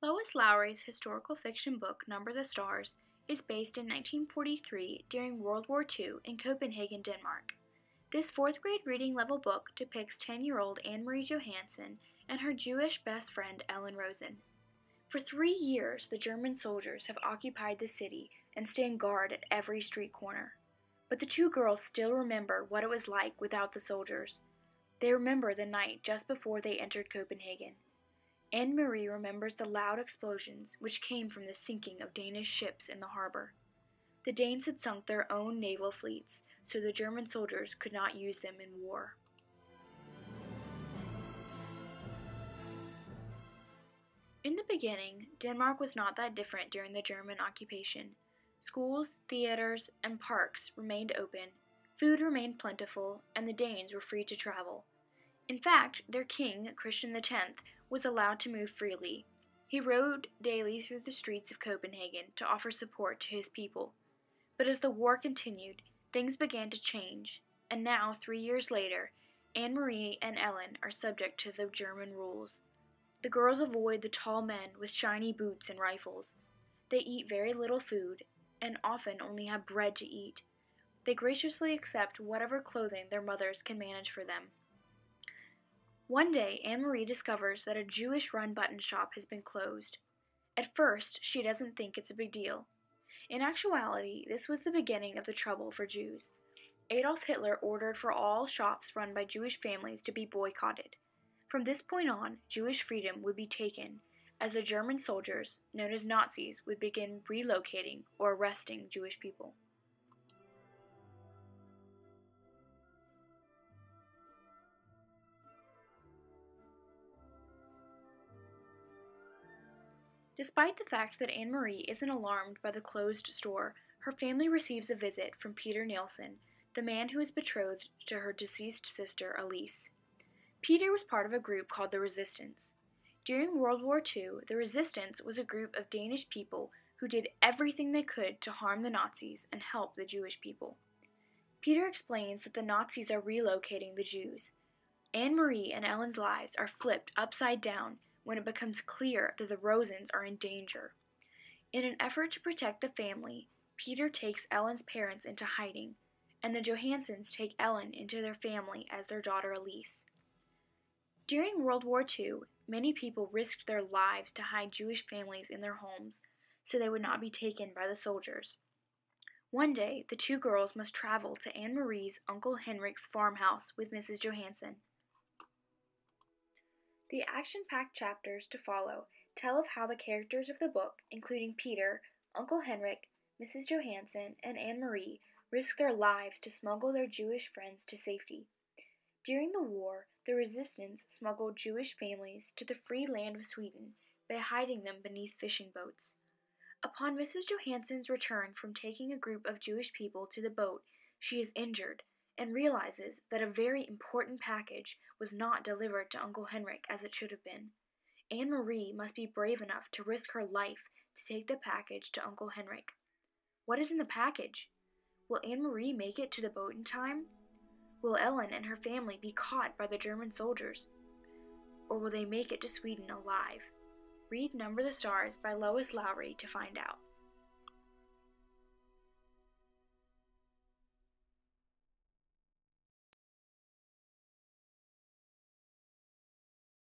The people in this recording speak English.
Lois Lowry's historical fiction book Number the Stars is based in 1943 during World War II in Copenhagen, Denmark. This fourth grade reading level book depicts 10-year-old Anne-Marie Johansen and her Jewish best friend Ellen Rosen. For 3 years, the German soldiers have occupied the city and stand guard at every street corner. But the two girls still remember what it was like without the soldiers. They remember the night just before they entered Copenhagen. Anne-Marie remembers the loud explosions which came from the sinking of Danish ships in the harbor. The Danes had sunk their own naval fleets, so the German soldiers could not use them in war. In the beginning, Denmark was not that different during the German occupation. Schools, theaters, and parks remained open, food remained plentiful, and the Danes were free to travel. In fact, their king, Christian X, was allowed to move freely. He rode daily through the streets of Copenhagen to offer support to his people. But as the war continued, things began to change, and now, 3 years later, Anne-Marie and Ellen are subject to the German rules. The girls avoid the tall men with shiny boots and rifles. They eat very little food, and often only have bread to eat. They graciously accept whatever clothing their mothers can manage for them. One day, Anne-Marie discovers that a Jewish-run button shop has been closed. At first, she doesn't think it's a big deal. In actuality, this was the beginning of the trouble for Jews. Adolf Hitler ordered for all shops run by Jewish families to be boycotted. From this point on, Jewish freedom would be taken, as the German soldiers, known as Nazis, would begin relocating or arresting Jewish people. Despite the fact that Anne-Marie isn't alarmed by the closed store, her family receives a visit from Peter Nielsen, the man who is betrothed to her deceased sister, Elise. Peter was part of a group called the Resistance. During World War II, the Resistance was a group of Danish people who did everything they could to harm the Nazis and help the Jewish people. Peter explains that the Nazis are relocating the Jews. Anne-Marie and Ellen's lives are flipped upside down when it becomes clear that the Rosens are in danger. In an effort to protect the family, Peter takes Ellen's parents into hiding, and the Johansens take Ellen into their family as their daughter Elise. During World War II, many people risked their lives to hide Jewish families in their homes so they would not be taken by the soldiers. One day, the two girls must travel to Anne-Marie's Uncle Henrik's farmhouse with Mrs. Johansen. The action-packed chapters to follow tell of how the characters of the book, including Peter, Uncle Henrik, Mrs. Johansen, and Anne-Marie, risk their lives to smuggle their Jewish friends to safety. During the war, the Resistance smuggled Jewish families to the free land of Sweden by hiding them beneath fishing boats. Upon Mrs. Johansen's return from taking a group of Jewish people to the boat, she is injured and realizes that a very important package was not delivered to Uncle Henrik as it should have been. Anne-Marie must be brave enough to risk her life to take the package to Uncle Henrik. What is in the package? Will Anne-Marie make it to the boat in time? Will Ellen and her family be caught by the German soldiers? Or will they make it to Sweden alive? Read Number the Stars by Lois Lowry to find out.